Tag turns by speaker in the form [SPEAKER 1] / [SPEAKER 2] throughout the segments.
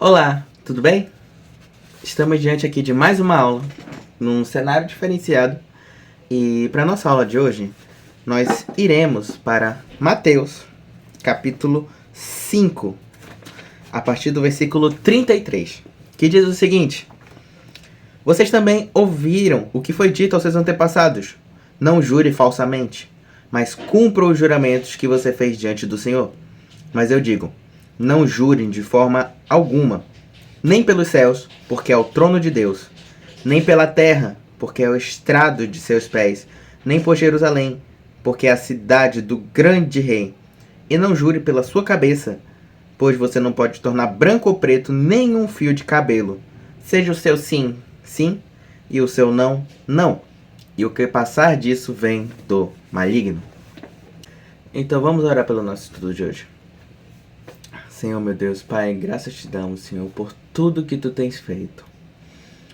[SPEAKER 1] Olá, tudo bem? Estamos diante aqui de mais uma aula, num cenário diferenciado. E para nossa aula de hoje, nós iremos para Mateus, capítulo 5, a partir do versículo 33, que diz o seguinte: Vocês também ouviram o que foi dito aos seus antepassados. Não jure falsamente, mas cumpra os juramentos que você fez diante do Senhor. Mas eu digo, não jurem de forma alguma, nem pelos céus, porque é o trono de Deus, nem pela terra, porque é o estrado de seus pés, nem por Jerusalém, porque é a cidade do grande rei. E não jure pela sua cabeça, pois você não pode tornar branco ou preto nenhum fio de cabelo. Seja o seu sim, sim, e o seu não, não. E o que passar disso vem do maligno. Então vamos orar pelo nosso estudo de hoje. Senhor, meu Deus, Pai, graças te damos, Senhor, por tudo que tu tens feito.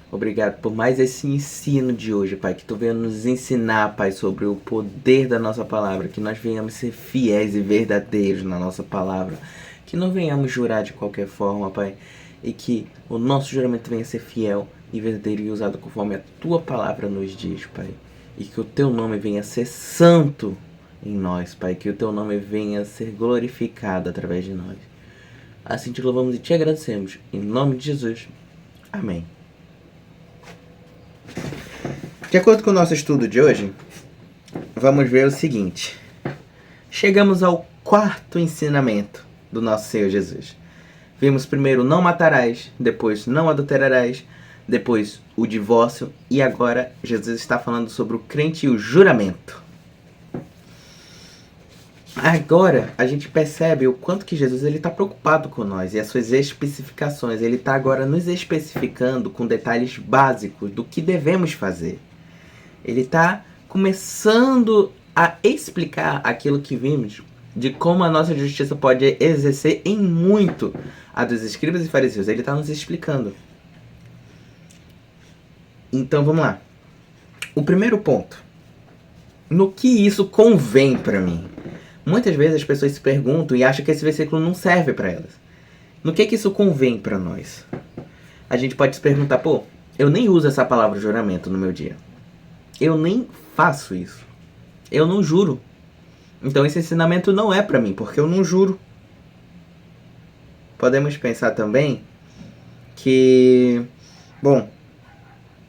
[SPEAKER 1] Obrigado por mais esse ensino de hoje, Pai, que tu venha nos ensinar, Pai, sobre o poder da nossa palavra, que nós venhamos ser fiéis e verdadeiros na nossa palavra, que não venhamos jurar de qualquer forma, Pai, e que o nosso juramento venha ser fiel e verdadeiro e usado conforme a tua palavra nos diz, Pai, e que o teu nome venha ser santo em nós, Pai, que o teu nome venha ser glorificado através de nós. Assim te louvamos e te agradecemos. Em nome de Jesus. Amém. De acordo com o nosso estudo de hoje, vamos ver o seguinte. Chegamos ao quarto ensinamento do nosso Senhor Jesus. Vimos primeiro não matarás, depois não adulterarás, depois o divórcio e agora Jesus está falando sobre o crente e o juramento. Agora a gente percebe o quanto que Jesus está preocupado com nós e as suas especificações. Ele está agora nos especificando com detalhes básicos do que devemos fazer. Ele está começando a explicar aquilo que vimos, de como a nossa justiça pode exercer em muito a dos escribas e fariseus. Ele está nos explicando. Então vamos lá. O primeiro ponto. No que isso convém para mim? Muitas vezes as pessoas se perguntam e acham que esse versículo não serve para elas. No que isso convém para nós? A gente pode se perguntar, eu nem uso essa palavra juramento no meu dia. Eu nem faço isso. Eu não juro. Então esse ensinamento não é para mim, porque eu não juro. Podemos pensar também que,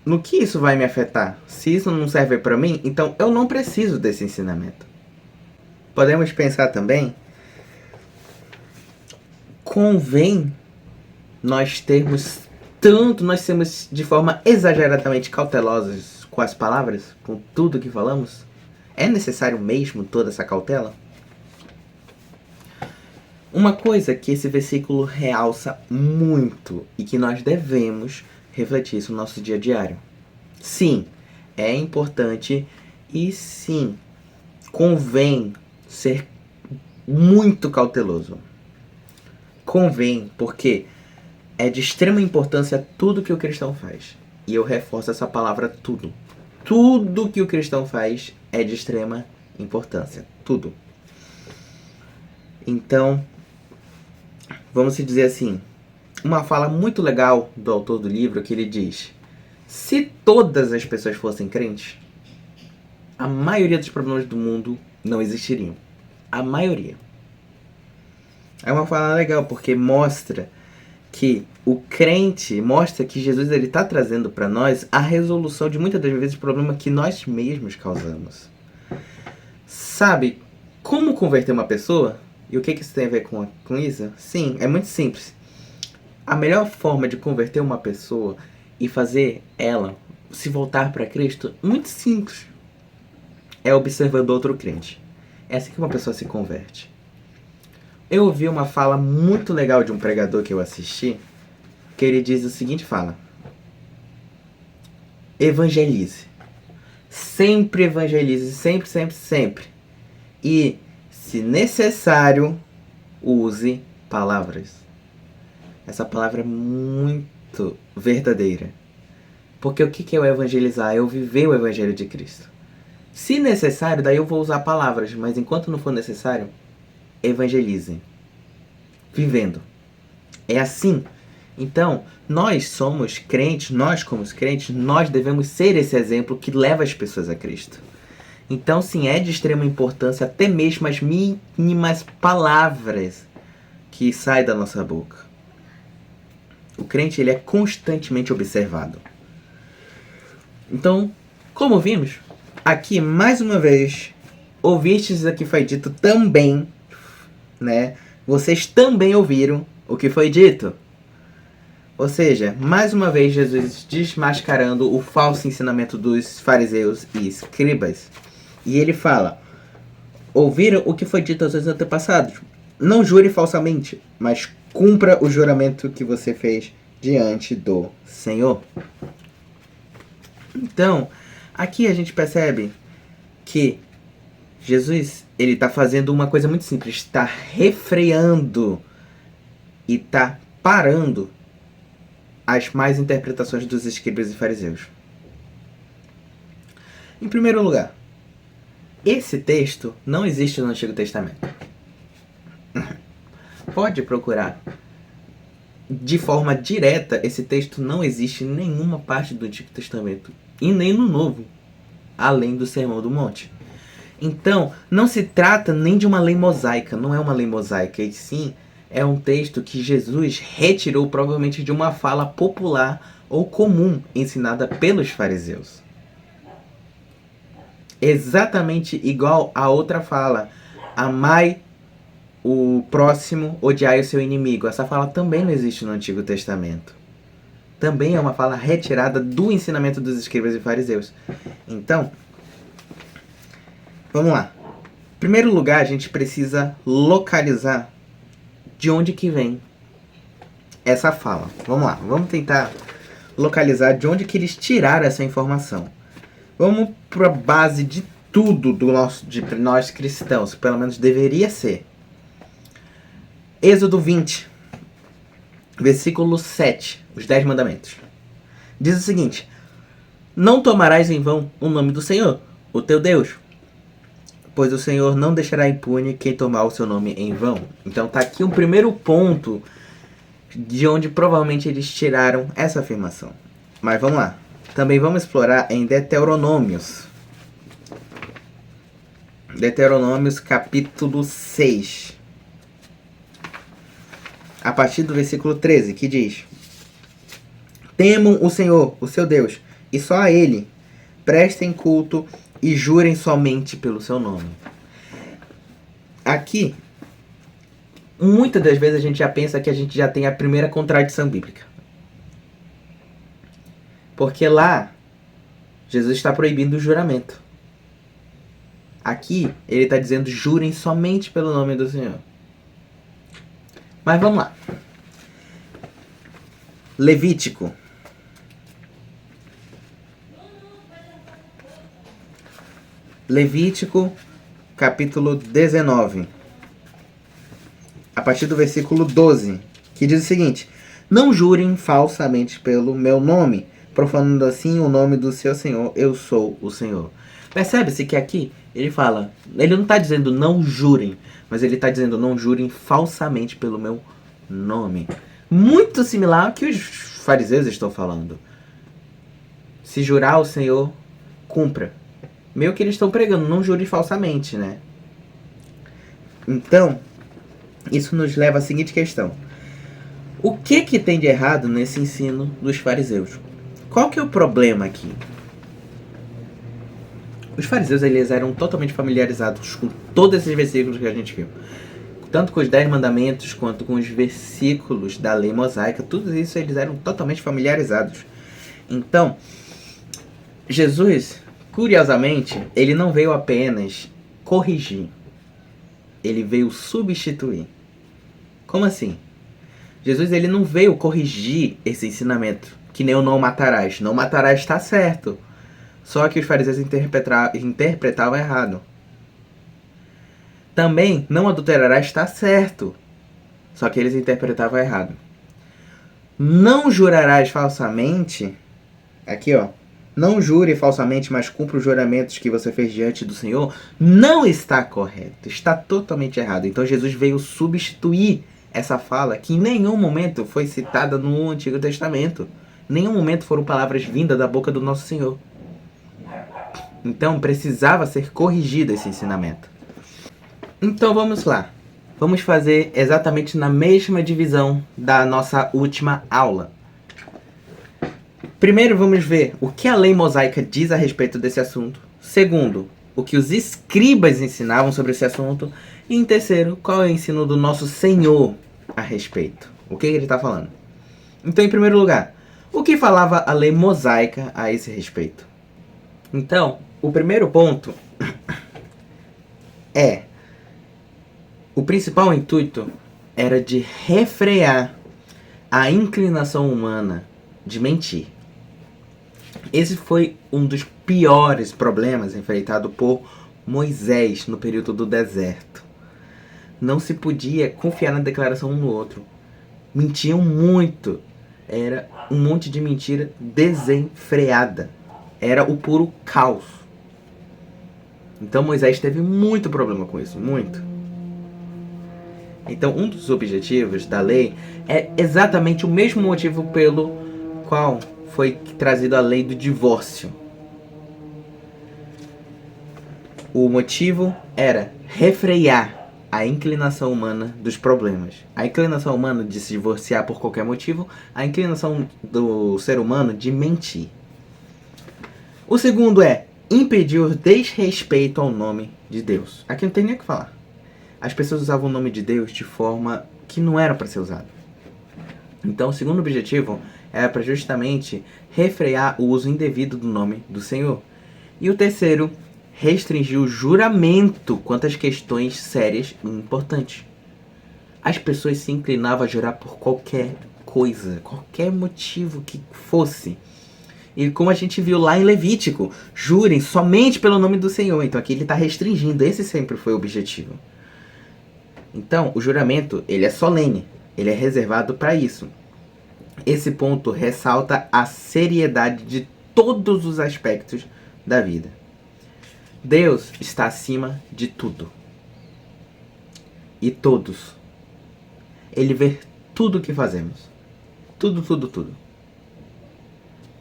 [SPEAKER 1] no que isso vai me afetar? Se isso não serve para mim, então eu não preciso desse ensinamento. Podemos pensar também, convém nós sermos de forma exageradamente cautelosos com as palavras, com tudo que falamos? É necessário mesmo toda essa cautela? Uma coisa que esse versículo realça muito e que nós devemos refletir isso no nosso dia a dia. Sim, é importante e sim, convém ser muito cauteloso. Convém, porque é de extrema importância tudo que o cristão faz. E eu reforço essa palavra tudo. Tudo que o cristão faz é de extrema importância. Tudo. Então, vamos dizer assim, uma fala muito legal do autor do livro que ele diz: se todas as pessoas fossem crentes, a maioria dos problemas do mundo não existiriam. A maioria. É uma fala legal, porque mostra que o crente, mostra que Jesus está trazendo para nós a resolução de muitas das vezes o problema que nós mesmos causamos. Sabe como converter uma pessoa? E o que isso tem a ver com isso? Sim, é muito simples. A melhor forma de converter uma pessoa e fazer ela se voltar para Cristo, muito simples, é observando outro crente. É assim que uma pessoa se converte. Eu ouvi uma fala muito legal de um pregador que eu assisti, que ele diz o seguinte, fala: evangelize. Sempre evangelize, sempre, sempre, sempre. E, se necessário, use palavras. Essa palavra é muito verdadeira. Porque o que é o evangelizar? É eu viver o evangelho de Cristo. Se necessário, daí eu vou usar palavras, mas enquanto não for necessário, evangelizem. Vivendo. É assim Então, nós somos crentes, nós como crentes, nós devemos ser esse exemplo que leva as pessoas a Cristo. Então, sim, é de extrema importância até mesmo as mínimas palavras que saem da nossa boca. O crente, ele é constantemente observado. Então, como vimos, aqui, mais uma vez, ouvistes o que foi dito também, né? Vocês também ouviram o que foi dito. Ou seja, mais uma vez, Jesus desmascarando o falso ensinamento dos fariseus e escribas. E ele fala: ouviram o que foi dito aos seus antepassados. Não jure falsamente, mas cumpra o juramento que você fez diante do Senhor. Então, aqui a gente percebe que Jesus, ele está fazendo uma coisa muito simples. Está refreando e está parando as más interpretações dos escribas e fariseus. Em primeiro lugar, esse texto não existe no Antigo Testamento. Pode procurar. De forma direta, esse texto não existe em nenhuma parte do Antigo Testamento. E nem no Novo. Além do Sermão do Monte. Então, não se trata nem de uma lei mosaica. Não é uma lei mosaica. E sim, é um texto que Jesus retirou provavelmente de uma fala popular ou comum ensinada pelos fariseus. Exatamente igual a outra fala: amai o próximo, odiai o seu inimigo. Essa fala também não existe no Antigo Testamento. Também é uma fala retirada do ensinamento dos escribas e fariseus. Então, vamos lá. Em primeiro lugar, a gente precisa localizar de onde que vem essa fala. Vamos lá, vamos tentar localizar de onde que eles tiraram essa informação. Vamos para a base de tudo de nós cristãos, pelo menos deveria ser. Êxodo 20, versículo 7, os 10 mandamentos. Diz o seguinte: não tomarás em vão o nome do Senhor, o teu Deus, pois o Senhor não deixará impune quem tomar o seu nome em vão. Então tá aqui um primeiro ponto de onde provavelmente eles tiraram essa afirmação. Mas vamos lá. Também vamos explorar em Deuteronômios. Deuteronômios capítulo 6. A partir do versículo 13, que diz: temam o Senhor, o seu Deus, e só a Ele prestem culto e jurem somente pelo seu nome. Aqui, muitas das vezes a gente já pensa que a gente já tem a primeira contradição bíblica. Porque lá, Jesus está proibindo o juramento. Aqui, ele está dizendo: jurem somente pelo nome do Senhor. Mas vamos lá. Levítico. Levítico, capítulo 19. A partir do versículo 12, que diz o seguinte: não jurem falsamente pelo meu nome, profanando assim o nome do seu Senhor. Eu sou o Senhor. Percebe-se que aqui ele fala, ele não está dizendo não jurem, mas ele está dizendo não jurem falsamente pelo meu nome. Muito similar ao que os fariseus estão falando. Se jurar ao Senhor, cumpra. Meio que eles estão pregando, não jure falsamente, né? Então, isso nos leva à seguinte questão: o que tem de errado nesse ensino dos fariseus? Qual que é o problema aqui? Os fariseus, eles eram totalmente familiarizados com todos esses versículos que a gente viu. Tanto com os 10 mandamentos, quanto com os versículos da lei mosaica. Tudo isso eles eram totalmente familiarizados. Então, Jesus, curiosamente, ele não veio apenas corrigir. Ele veio substituir. Como assim? Jesus, ele não veio corrigir esse ensinamento, que nem o não matarás. Não matarás está certo. Só que os fariseus interpretavam errado. Também, não adulterarás está certo. Só que eles interpretavam errado. Não jurarás falsamente. Aqui, ó. Não jure falsamente, mas cumpra os juramentos que você fez diante do Senhor. Não está correto. Está totalmente errado. Então Jesus veio substituir essa fala que em nenhum momento foi citada no Antigo Testamento. Em nenhum momento foram palavras vindas da boca do nosso Senhor. Então precisava ser corrigido esse ensinamento. Então vamos lá. Vamos fazer exatamente na mesma divisão da nossa última aula. Primeiro vamos ver o que a lei mosaica diz a respeito desse assunto. Segundo, o que os escribas ensinavam sobre esse assunto. E em terceiro, qual é o ensino do nosso Senhor a respeito. O que ele está falando? Então, em primeiro lugar, o que falava a lei mosaica a esse respeito? Então, o primeiro ponto é: o principal intuito era de refrear a inclinação humana de mentir. Esse foi um dos piores problemas enfrentado por Moisés no período do deserto. Não se podia confiar na declaração um no outro. Mentiam muito. Era um monte de mentira desenfreada. Era o puro caos. Então Moisés teve muito problema com isso, muito. Então um dos objetivos da lei é exatamente o mesmo motivo pelo qual foi trazida a lei do divórcio. O motivo era refrear a inclinação humana dos problemas. A inclinação humana de se divorciar por qualquer motivo, a inclinação do ser humano de mentir. O segundo é impedir o desrespeito ao nome de Deus. Aqui não tem nem o que falar. As pessoas usavam o nome de Deus de forma que não era para ser usado. Então, o segundo objetivo era para justamente refrear o uso indevido do nome do Senhor. E o terceiro, restringir o juramento quanto às questões sérias e importantes. As pessoas se inclinavam a jurar por qualquer coisa, qualquer motivo que fosse. E como a gente viu lá em Levítico, jurem somente pelo nome do Senhor. Então aqui ele está restringindo, esse sempre foi o objetivo. Então, o juramento, ele é solene, ele é reservado para isso. Esse ponto ressalta a seriedade de todos os aspectos da vida. Deus está acima de tudo. E todos. Ele vê tudo o que fazemos. Tudo, tudo, tudo.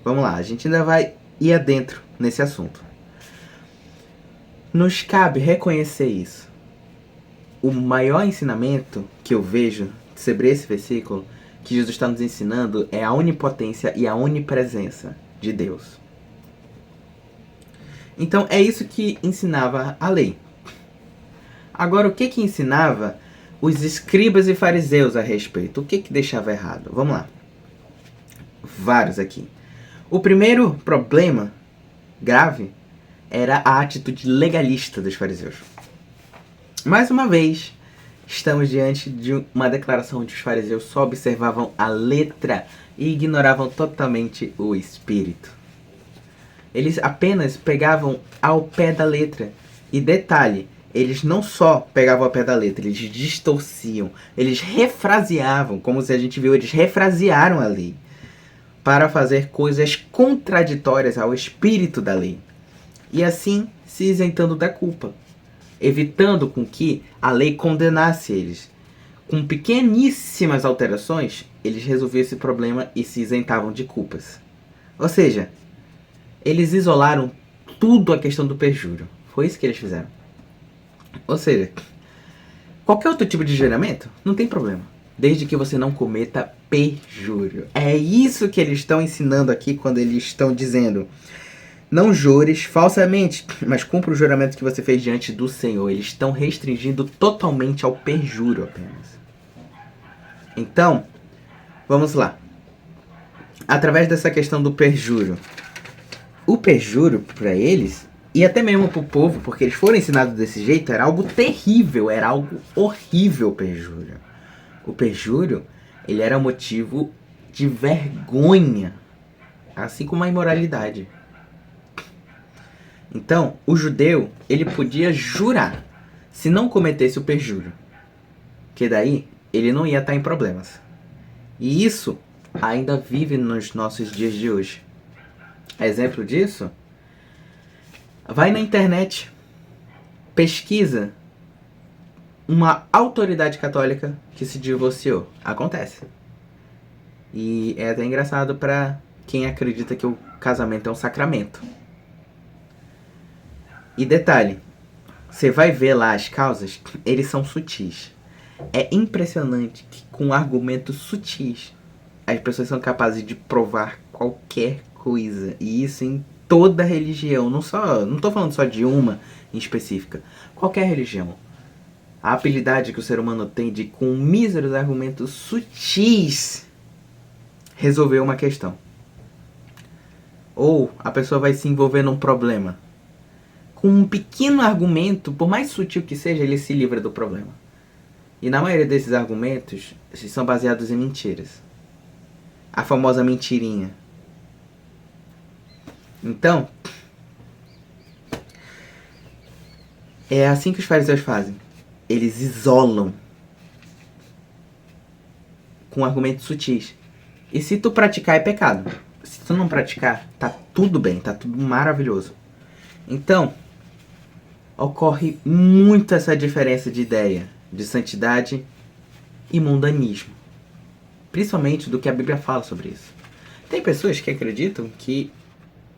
[SPEAKER 1] Vamos lá, a gente ainda vai ir adentro nesse assunto. Nos cabe reconhecer isso. O maior ensinamento que eu vejo sobre esse versículo, que Jesus está nos ensinando, é a onipotência e a onipresença de Deus. Então é isso que ensinava a lei. Agora, o que ensinava os escribas e fariseus a respeito? O que deixava errado? Vamos lá. Vários aqui. O primeiro problema grave era a atitude legalista dos fariseus. Mais uma vez, estamos diante de uma declaração onde os fariseus só observavam a letra e ignoravam totalmente o espírito. Eles apenas pegavam ao pé da letra. E detalhe, eles não só pegavam ao pé da letra, eles distorciam, eles refraseavam, como a gente viu, eles refrasearam a lei para fazer coisas contraditórias ao espírito da lei. E assim se isentando da culpa, evitando com que a lei condenasse eles. Com pequeníssimas alterações, eles resolviam esse problema e se isentavam de culpas. Ou seja, eles isolaram tudo a questão do perjúrio. Foi isso que eles fizeram. Ou seja, qualquer outro tipo de juramento, não tem problema, desde que você não cometa perjúrio. É isso que eles estão ensinando aqui quando eles estão dizendo: não jures falsamente, mas cumpra o juramento que você fez diante do Senhor. Eles estão restringindo totalmente ao perjúrio apenas. Então, vamos lá. Através dessa questão do perjúrio. O perjúrio, para eles, e até mesmo para o povo, porque eles foram ensinados desse jeito, era algo terrível, era algo horrível o perjúrio. O perjúrio, ele era motivo de vergonha, assim como a imoralidade. Então, o judeu, ele podia jurar se não cometesse o perjúrio, que daí ele não ia estar em problemas. E isso ainda vive nos nossos dias de hoje. Exemplo disso, vai na internet, pesquisa uma autoridade católica que se divorciou. Acontece. E é até engraçado pra quem acredita que o casamento é um sacramento. E detalhe, você vai ver lá as causas, eles são sutis. É impressionante que com argumentos sutis as pessoas são capazes de provar qualquer coisa. E isso em toda religião. Não tô falando só de uma em específica. Qualquer religião. A habilidade que o ser humano tem de, com míseros argumentos sutis, resolver uma questão. Ou a pessoa vai se envolver num problema. Com um pequeno argumento, por mais sutil que seja, ele se livra do problema. E na maioria desses argumentos, são baseados em mentiras. A famosa mentirinha. Então, é assim que os fariseus fazem. Eles isolam com argumentos sutis. E se tu praticar, é pecado. Se tu não praticar, tá tudo bem, tá tudo maravilhoso. Então, ocorre muito essa diferença de ideia de santidade e mundanismo. Principalmente do que a Bíblia fala sobre isso. Tem pessoas que acreditam que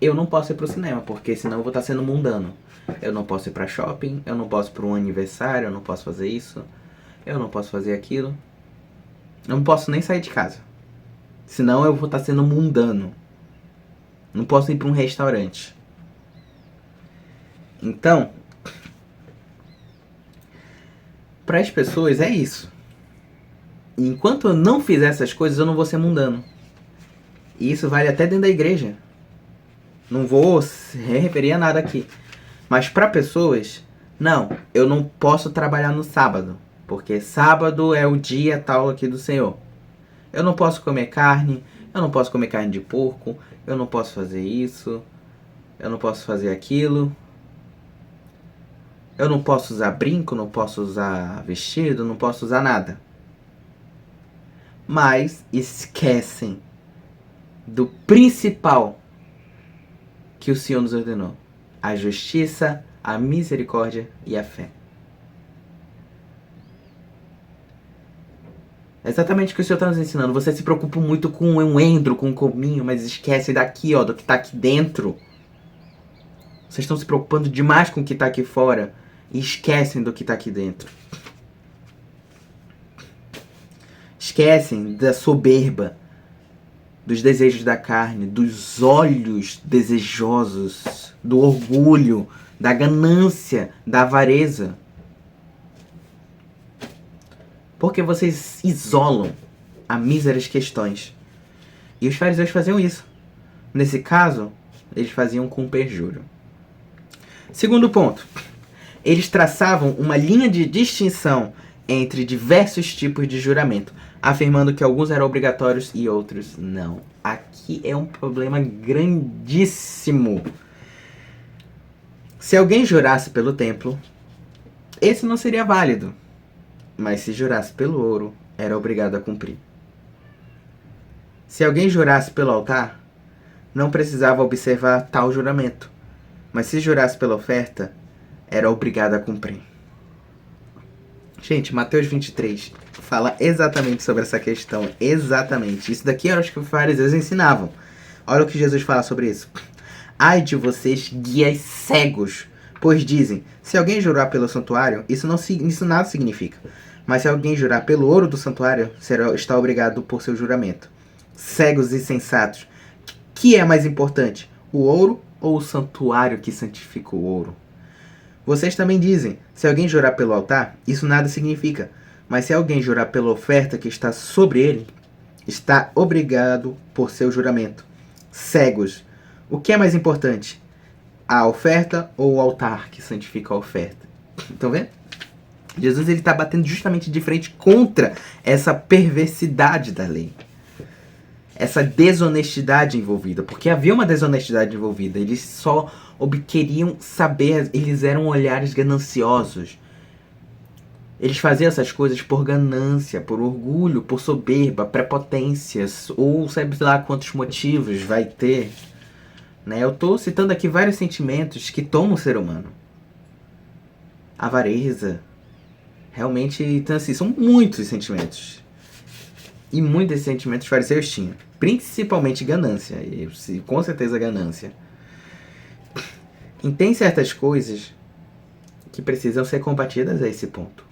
[SPEAKER 1] eu não posso ir pro cinema, porque senão eu vou estar sendo mundano. Eu não posso ir pra shopping, eu não posso ir pra um aniversário, eu não posso fazer isso, eu não posso fazer aquilo. Eu não posso nem sair de casa. Senão eu vou estar sendo mundano. Não posso ir pra um restaurante. Então, para as pessoas é isso. Enquanto eu não fizer essas coisas, eu não vou ser mundano. E isso vale até dentro da igreja. Não vou se referir a nada aqui. Mas para pessoas, não, eu não posso trabalhar no sábado. Porque sábado é o dia tal aqui do Senhor. Eu não posso comer carne, eu não posso comer carne de porco, eu não posso fazer isso, eu não posso fazer aquilo. Eu não posso usar brinco, não posso usar vestido, não posso usar nada. Mas esquecem do principal que o Senhor nos ordenou: a justiça, a misericórdia e a fé. É exatamente o que o Senhor está nos ensinando. Você se preocupa muito com um endro, com um cominho, mas esquece daqui, ó, do que está aqui dentro. Vocês estão se preocupando demais com o que está aqui fora e esquecem do que está aqui dentro. Esquecem da soberba, dos desejos da carne, dos olhos desejosos, do orgulho, da ganância, da avareza. Porque vocês isolam a míseras questões. E os fariseus faziam isso. Nesse caso, eles faziam com perjúrio. Segundo ponto. Eles traçavam uma linha de distinção entre diversos tipos de juramento, afirmando que alguns eram obrigatórios e outros não. Aqui é um problema grandíssimo. Se alguém jurasse pelo templo, esse não seria válido. Mas se jurasse pelo ouro, era obrigado a cumprir. Se alguém jurasse pelo altar, não precisava observar tal juramento. Mas se jurasse pela oferta, era obrigado a cumprir. Gente, Mateus 23 fala exatamente sobre essa questão. Exatamente. Isso daqui era o que os fariseus ensinavam. Olha o que Jesus fala sobre isso. Ai de vocês, guias cegos, pois dizem, se alguém jurar pelo santuário, isso nada significa. Mas se alguém jurar pelo ouro do santuário, está obrigado por seu juramento. Cegos e insensatos, que é mais importante, o ouro ou o santuário que santifica o ouro? Vocês também dizem, se alguém jurar pelo altar, isso nada significa. Mas se alguém jurar pela oferta que está sobre ele, está obrigado por seu juramento. Cegos, o que é mais importante? A oferta ou o altar que santifica a oferta? Estão vendo? Jesus está batendo justamente de frente contra essa perversidade da lei. Essa desonestidade envolvida. Porque havia uma desonestidade envolvida. Eles só queriam saber, eles eram olhares gananciosos. Eles faziam essas coisas por ganância, por orgulho, por soberba, prepotências, ou sabe lá quantos motivos vai ter. Né? Eu estou citando aqui vários sentimentos que tomam o ser humano. Avareza, Realmente, então assim, são muitos sentimentos. E muitos desses sentimentos os fariseus tinham. Principalmente ganância. E com certeza ganância. E tem certas coisas que precisam ser combatidas a esse ponto.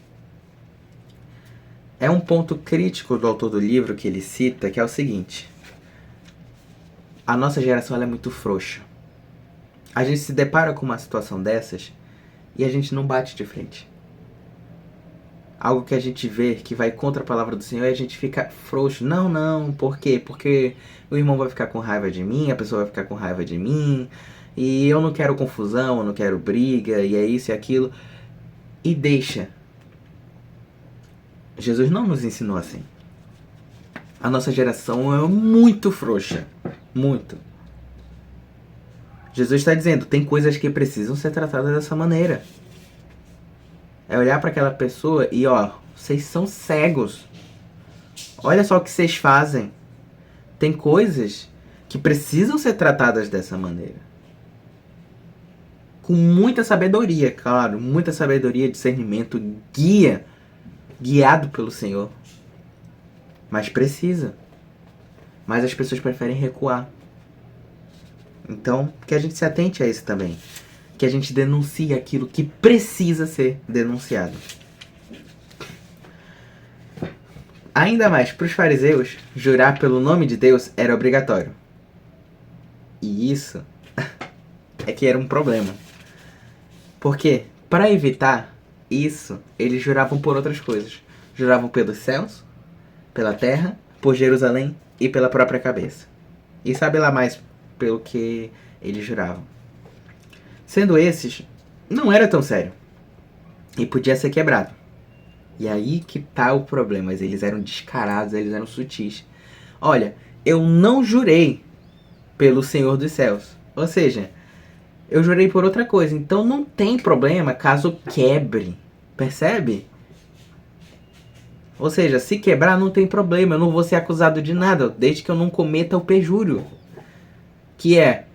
[SPEAKER 1] É um ponto crítico do autor do livro que ele cita, que é o seguinte. A nossa geração ela é muito frouxa. A gente se depara com uma situação dessas e a gente não bate de frente. Algo que a gente vê que vai contra a palavra do Senhor e a gente fica frouxo. Não, por quê? Porque o irmão vai ficar com raiva de mim, a pessoa vai ficar com raiva de mim, e eu não quero confusão, eu não quero briga, e é isso e aquilo. E deixa. Jesus não nos ensinou assim. A nossa geração é muito frouxa. Muito. Jesus está dizendo, tem coisas que precisam ser tratadas dessa maneira. É olhar para aquela pessoa e vocês são cegos. Olha só o que vocês fazem. Tem coisas que precisam ser tratadas dessa maneira. Com muita sabedoria, claro. Muita sabedoria, discernimento, guiado pelo Senhor. Mas precisa. Mas as pessoas preferem recuar. Então, que a gente se atente a isso também. Que a gente denuncie aquilo que precisa ser denunciado. Ainda mais, para os fariseus, jurar pelo nome de Deus era obrigatório. E isso é que era um problema. Porque, para evitar isso, eles juravam por outras coisas. Juravam pelos céus, pela terra, por Jerusalém e pela própria cabeça. E sabe lá mais pelo que eles juravam. Sendo esses, não era tão sério. E podia ser quebrado. E aí que tá o problema. Eles eram descarados, eles eram sutis. Olha, eu não jurei pelo Senhor dos Céus. Ou seja, eu jurei por outra coisa. Então não tem problema caso quebre. Percebe? Ou seja, se quebrar não tem problema. Eu não vou ser acusado de nada, desde que eu não cometa o perjúrio.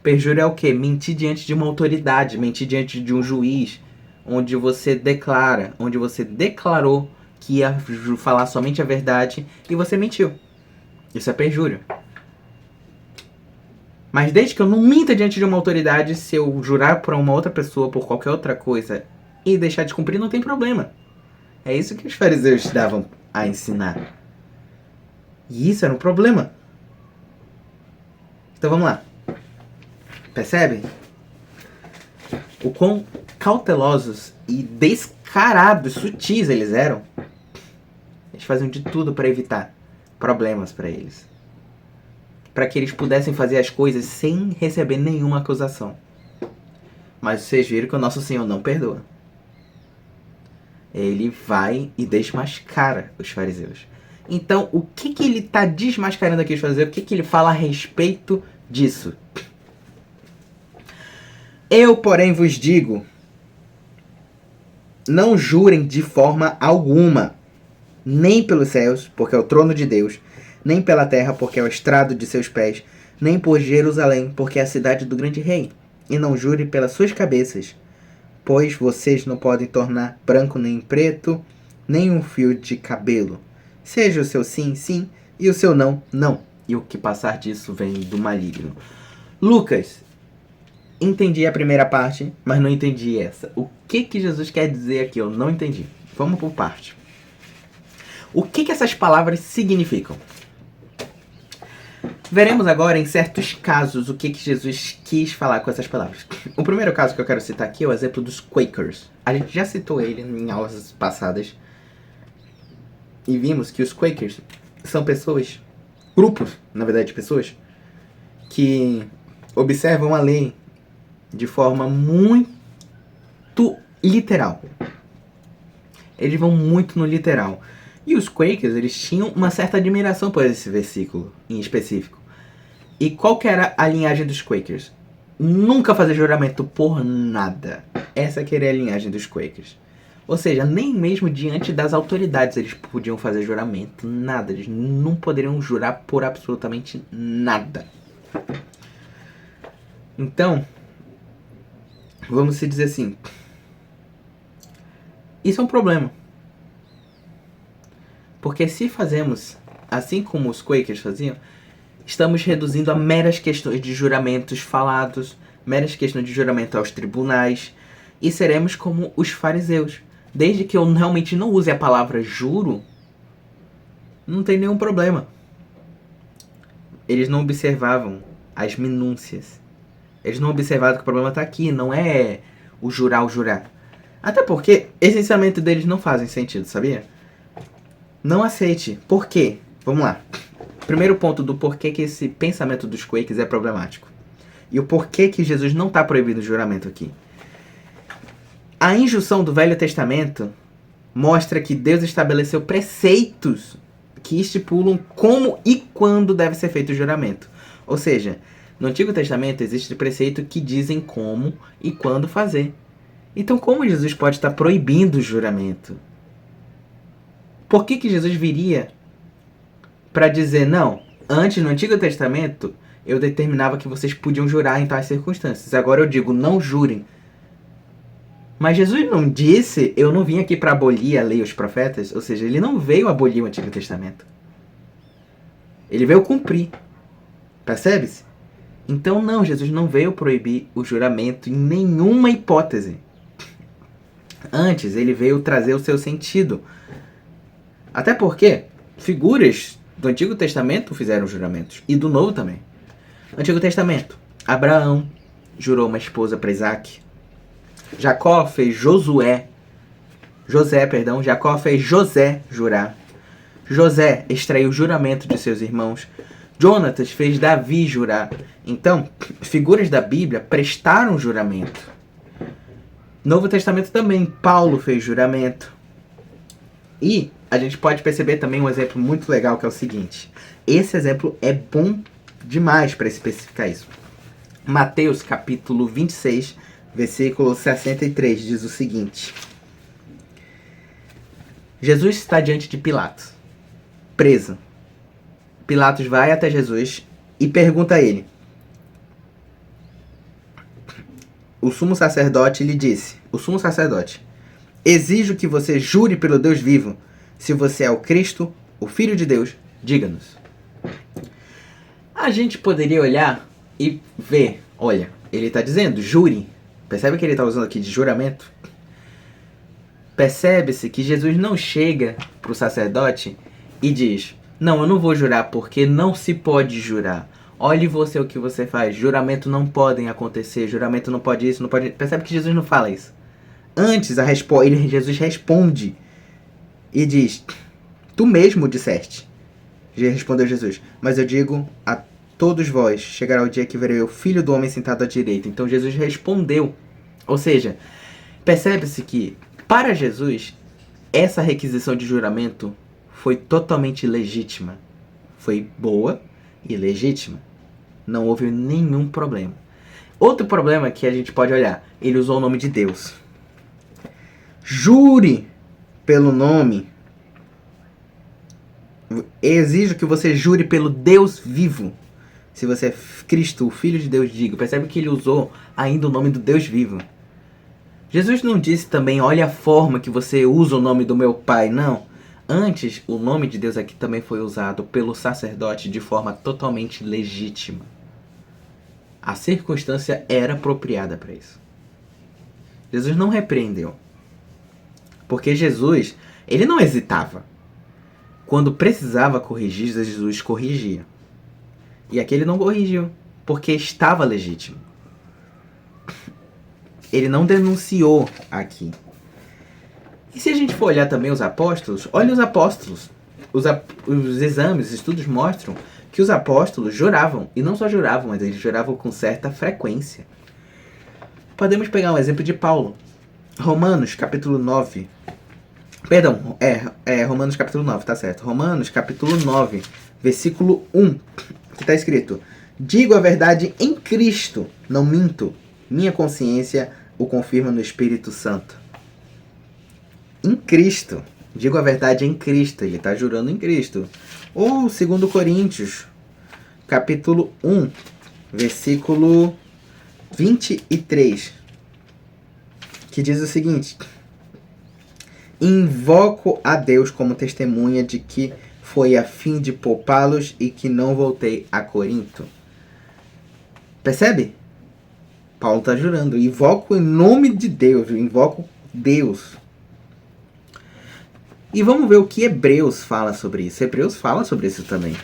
[SPEAKER 1] Perjúrio é o quê? Mentir diante de uma autoridade, mentir diante de um juiz, onde você declarou que ia falar somente a verdade e você mentiu. Isso é perjúrio. Mas desde que eu não minta diante de uma autoridade, se eu jurar para uma outra pessoa por qualquer outra coisa e deixar de cumprir, não tem problema. É isso que os fariseus davam a ensinar. E isso era um problema. Então vamos lá. Percebe? O quão cautelosos e descarados, sutis eles eram. Eles faziam de tudo para evitar problemas para eles. Para que eles pudessem fazer as coisas sem receber nenhuma acusação. Mas vocês viram que o nosso Senhor não perdoa. Ele vai e desmascara os fariseus. Então, o que ele está desmascarando aqui os fariseus? O que ele fala a respeito disso? Eu, porém, vos digo, não jurem de forma alguma, nem pelos céus, porque é o trono de Deus, nem pela terra, porque é o estrado de seus pés, nem por Jerusalém, porque é a cidade do grande rei. E não jure pelas suas cabeças, pois vocês não podem tornar branco nem preto, nem um fio de cabelo. Seja o seu sim, sim, e o seu não, não. E o que passar disso vem do maligno. Lucas, entendi a primeira parte, mas não entendi essa. O que Jesus quer dizer aqui? Eu não entendi. Vamos por parte. O que essas palavras significam? Veremos agora, em certos casos, o que Jesus quis falar com essas palavras. O primeiro caso que eu quero citar aqui é o exemplo dos Quakers. A gente já citou ele em aulas passadas. E vimos que os Quakers são pessoas, grupos, na verdade, de pessoas, que observam a lei de forma muito literal. Eles vão muito no literal. E os Quakers, eles tinham uma certa admiração por esse versículo em específico. E qual que era a linhagem dos Quakers? Nunca fazer juramento por nada. Essa que era a linhagem dos Quakers. Ou seja, nem mesmo diante das autoridades eles podiam fazer juramento. Nada. Eles não poderiam jurar por absolutamente nada. Então, vamos se dizer assim. Isso é um problema. Porque se fazemos assim como os Quakers faziam, estamos reduzindo a meras questões de juramentos falados, meras questões de juramento aos tribunais, e seremos como os fariseus. Desde que eu realmente não use a palavra juro, não tem nenhum problema. Eles não observavam as minúcias. Eles não observavam que o problema está aqui, não é o jurar. Até porque esse ensinamento deles não fazem sentido, sabia? Não aceite. Por quê? Vamos lá. Primeiro ponto do porquê que esse pensamento dos Quakers é problemático. E o porquê que Jesus não está proibindo o juramento aqui. A injunção do Velho Testamento mostra que Deus estabeleceu preceitos que estipulam como e quando deve ser feito o juramento. Ou seja, no Antigo Testamento existe preceito que dizem como e quando fazer. Então como Jesus pode estar proibindo o juramento? Por que Jesus viria para dizer, não, antes no Antigo Testamento eu determinava que vocês podiam jurar em tais circunstâncias. Agora eu digo, não jurem. Mas Jesus não disse, eu não vim aqui para abolir a lei e os profetas. Ou seja, ele não veio abolir o Antigo Testamento. Ele veio cumprir. Percebe-se? Então não, Jesus não veio proibir o juramento em nenhuma hipótese. Antes, ele veio trazer o seu sentido. Até porque figuras do Antigo Testamento fizeram juramentos. E do Novo também. Antigo Testamento. Abraão jurou uma esposa para Isaac. Jacó fez José jurar. José extraiu o juramento de seus irmãos. Jonatas fez Davi jurar. Então, figuras da Bíblia prestaram juramento. Novo Testamento também, Paulo fez juramento. E a gente pode perceber também um exemplo muito legal, que é o seguinte. Esse exemplo é bom demais para especificar isso. Mateus capítulo 26, versículo 63, diz o seguinte. Jesus está diante de Pilatos, preso. Pilatos vai até Jesus e pergunta a ele. O sumo sacerdote lhe disse, exijo que você jure pelo Deus vivo. Se você é o Cristo, o Filho de Deus, diga-nos. A gente poderia olhar e ver, olha, ele está dizendo, jure. Percebe que ele está usando aqui de juramento? Percebe-se que Jesus não chega para o sacerdote e diz, não, eu não vou jurar porque não se pode jurar. Olhe você o que você faz, juramento não podem acontecer, juramento não pode isso, não pode... Percebe que Jesus não fala isso. Antes, Jesus responde e diz, tu mesmo disseste. Respondeu Jesus, mas eu digo a todos vós, chegará o dia que verei o Filho do Homem sentado à direita. Então Jesus respondeu. Ou seja, percebe-se que, para Jesus, essa requisição de juramento foi totalmente legítima. Foi boa e legítima. Não houve nenhum problema. Outro problema que a gente pode olhar, ele usou o nome de Deus. Jure pelo nome. Exijo que você jure pelo Deus vivo. Se você é Cristo, o Filho de Deus, diga. Percebe que ele usou ainda o nome do Deus vivo. Jesus não disse também, olha a forma que você usa o nome do meu Pai. Não. Antes, o nome de Deus aqui também foi usado pelo sacerdote de forma totalmente legítima. A circunstância era apropriada para isso. Jesus não repreendeu. Porque Jesus, ele não hesitava. Quando precisava corrigir, Jesus corrigia. E aqui ele não corrigiu, porque estava legítimo. Ele não denunciou aqui. E se a gente for olhar também os apóstolos, olha os apóstolos. Os exames, os estudos mostram que os apóstolos juravam. E não só juravam, mas eles juravam com certa frequência. Podemos pegar um exemplo de Paulo. Romanos capítulo 9. Perdão, Romanos capítulo 9, tá certo. Romanos capítulo 9, versículo 1, que tá escrito: digo a verdade em Cristo, não minto. Minha consciência o confirma no Espírito Santo. Em Cristo. Digo a verdade em Cristo. Ele está jurando em Cristo. Ou 2 Coríntios, capítulo 1, versículo 23, que diz o seguinte: Invoco a Deus como testemunha de que foi a fim de poupá-los e que não voltei a Corinto. Percebe? Paulo está jurando. Invoco em nome de Deus. Eu invoco Deus. E vamos ver o que Hebreus fala sobre isso. Hebreus fala sobre isso também.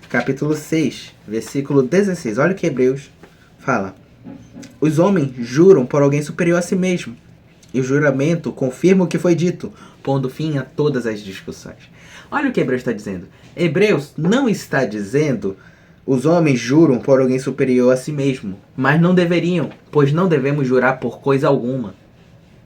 [SPEAKER 1] Capítulo 6, versículo 16. Olha o que Hebreus fala. Os homens juram por alguém superior a si mesmo. E o juramento confirma o que foi dito, pondo fim a todas as discussões. Olha o que Hebreus está dizendo. Hebreus não está dizendo os homens juram por alguém superior a si mesmo, mas não deveriam, pois não devemos jurar por coisa alguma.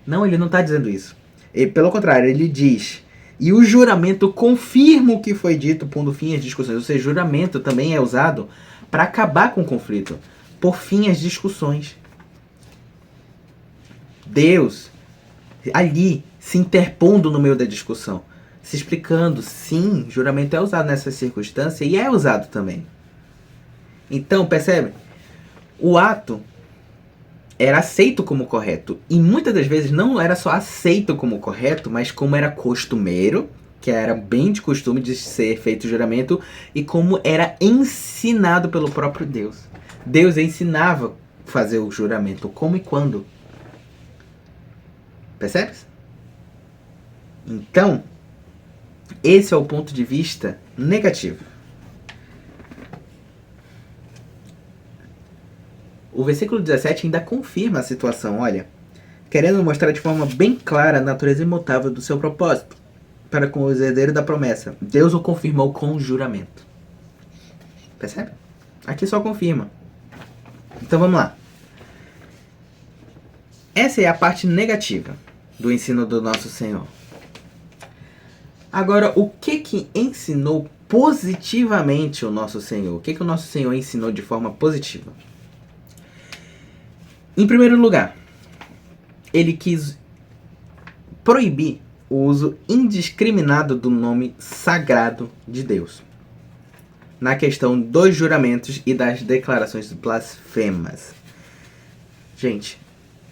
[SPEAKER 1] Não, ele não está dizendo isso. E, pelo contrário, ele diz, e o juramento confirma o que foi dito, pondo fim às discussões. Ou seja, juramento também é usado para acabar com o conflito, por fim às discussões. Deus, ali, se interpondo no meio da discussão, se explicando, sim, juramento é usado nessa circunstância e é usado também. Então, percebe? O ato era aceito como correto. E muitas das vezes não era só aceito como correto, mas como era costumeiro, que era bem de costume de ser feito o juramento, e como era ensinado pelo próprio Deus. Deus ensinava a fazer o juramento, como e quando. Percebe? Então, esse é o ponto de vista negativo. O versículo 17 ainda confirma a situação, olha, querendo mostrar de forma bem clara a natureza imutável do seu propósito para com os herdeiros da promessa. Deus o confirmou com o juramento. Percebe? Aqui só confirma. Então vamos lá. Essa é a parte negativa do ensino do nosso Senhor. Agora, o que ensinou positivamente o nosso Senhor? O que o nosso Senhor ensinou de forma positiva? Em primeiro lugar, ele quis proibir o uso indiscriminado do nome sagrado de Deus na questão dos juramentos e das declarações blasfemas. Gente,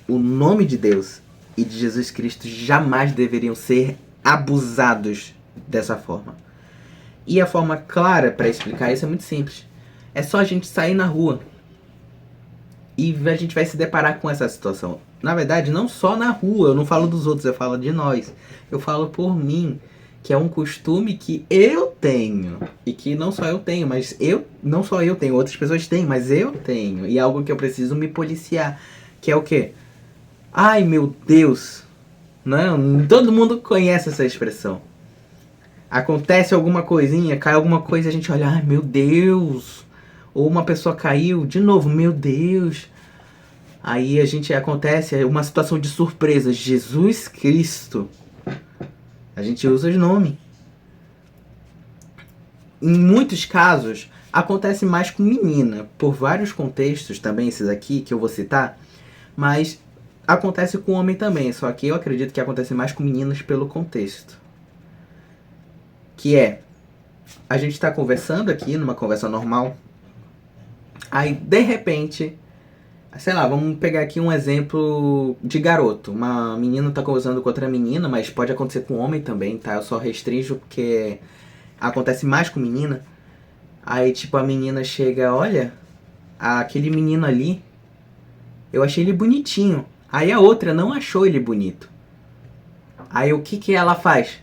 [SPEAKER 1] o nome de Deus e de Jesus Cristo jamais deveriam ser abusados dessa forma. E a forma clara para explicar isso é muito simples. É só a gente sair na rua e a gente vai se deparar com essa situação. Na verdade, não só na rua, eu não falo dos outros, eu falo de nós. Eu falo por mim, que é um costume que eu tenho. E que não só eu tenho, mas não só eu tenho, outras pessoas têm, mas eu tenho. E é algo que eu preciso me policiar. Que é o quê? Ai, meu Deus! Não, todo mundo conhece essa expressão. Acontece alguma coisinha, cai alguma coisa, a gente olha, ai, meu Deus! Ou uma pessoa caiu, de novo, meu Deus. Aí acontece uma situação de surpresa. Jesus Cristo. A gente usa os nomes. Em muitos casos, acontece mais com menina. Por vários contextos também, esses aqui que eu vou citar. Mas acontece com homem também. Só que eu acredito que acontece mais com meninas pelo contexto. Que é, a gente está conversando aqui, numa conversa normal. Aí, de repente, sei lá, vamos pegar aqui um exemplo de garoto. Uma menina tá conversando com outra menina, mas pode acontecer com homem também, tá? Eu só restringo porque acontece mais com menina. Aí, tipo, a menina chega, olha, aquele menino ali, eu achei ele bonitinho. Aí a outra não achou ele bonito. Aí o que ela faz?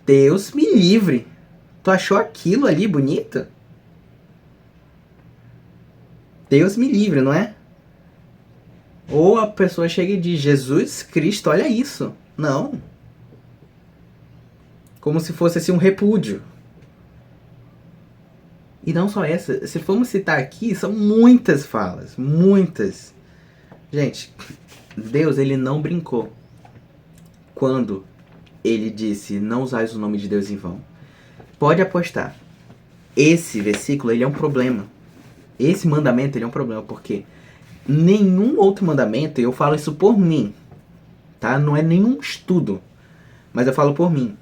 [SPEAKER 1] Deus me livre. Tu achou aquilo ali bonito? Deus me livre, não é? Ou a pessoa chega e diz, Jesus Cristo, olha isso. Não. Como se fosse assim um repúdio. E não só essa. Se formos citar aqui, são muitas falas. Muitas. Gente, Deus, ele não brincou quando ele disse, não usais o nome de Deus em vão. Pode apostar. Esse versículo, ele é um problema. Esse mandamento, ele é um problema, porque nenhum outro mandamento, e eu falo isso por mim, tá? Não é nenhum estudo, mas eu falo por mim.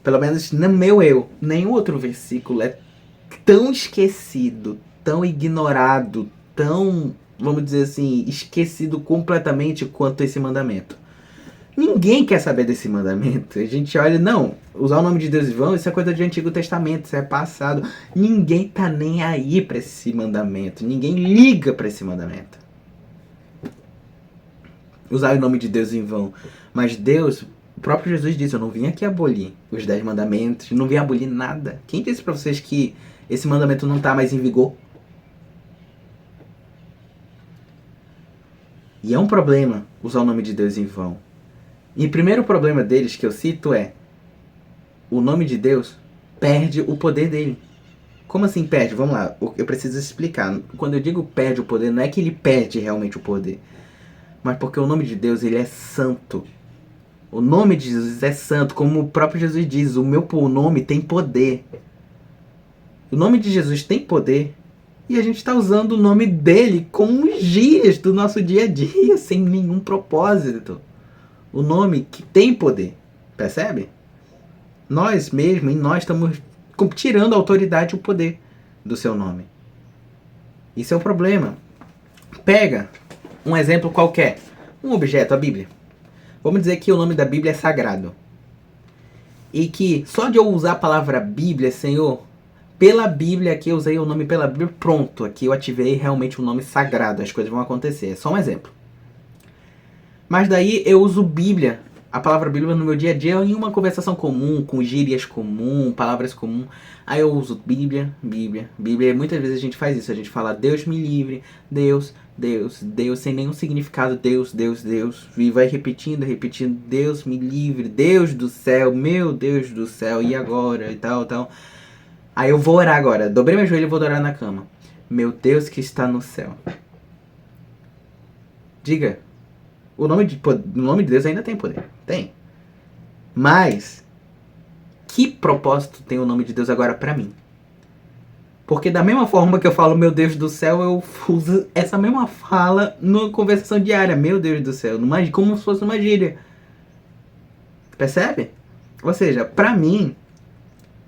[SPEAKER 1] Pelo menos no meu nenhum outro versículo é tão esquecido, tão ignorado, tão, vamos dizer assim, esquecido completamente quanto esse mandamento. Ninguém quer saber desse mandamento. A gente olha, não, usar o nome de Deus em vão, isso é coisa do Antigo Testamento, isso é passado. Ninguém tá nem aí pra esse mandamento. Ninguém liga pra esse mandamento. Usar o nome de Deus em vão. Mas Deus, o próprio Jesus disse, eu não vim aqui abolir os 10 mandamentos, não vim abolir nada. Quem disse pra vocês que esse mandamento não tá mais em vigor? E é um problema usar o nome de Deus em vão. E o primeiro problema deles que eu cito é: o nome de Deus perde o poder dele. Como assim perde? Vamos lá, eu preciso explicar. Quando eu digo perde o poder, não é que ele perde realmente o poder, mas porque o nome de Deus, ele é santo. O nome de Jesus é santo, como o próprio Jesus diz, o meu nome tem poder. O nome de Jesus tem poder e a gente está usando o nome dele como gírias do nosso dia a dia, sem nenhum propósito. O nome que tem poder, percebe? Nós mesmos, nós estamos tirando a autoridade e o poder do seu nome. Isso é o problema. Pega um exemplo qualquer, um objeto, a Bíblia. Vamos dizer que o nome da Bíblia é sagrado. E que só de eu usar a palavra Bíblia, Senhor, pela Bíblia, aqui eu usei o nome pela Bíblia, pronto, aqui eu ativei realmente o nome sagrado, as coisas vão acontecer. É só um exemplo. Mas daí eu uso Bíblia, a palavra Bíblia no meu dia a dia em uma conversação comum, com gírias comum, palavras comum. Aí eu uso Bíblia, Bíblia, Bíblia. E muitas vezes a gente faz isso, a gente fala Deus me livre, Deus, Deus, Deus, sem nenhum significado, Deus, Deus, Deus. E vai repetindo, repetindo, Deus me livre, Deus do céu, meu Deus do céu, e agora, e tal, tal. Aí eu vou orar agora, dobrei meu joelho e vou orar na cama. Meu Deus que está no céu. Diga. O nome de Deus ainda tem poder. Tem. Mas, que propósito tem o nome de Deus agora pra mim? Porque da mesma forma que eu falo, meu Deus do céu, eu uso essa mesma fala na conversação diária. Meu Deus do céu. Como se fosse uma gíria. Percebe? Ou seja, pra mim,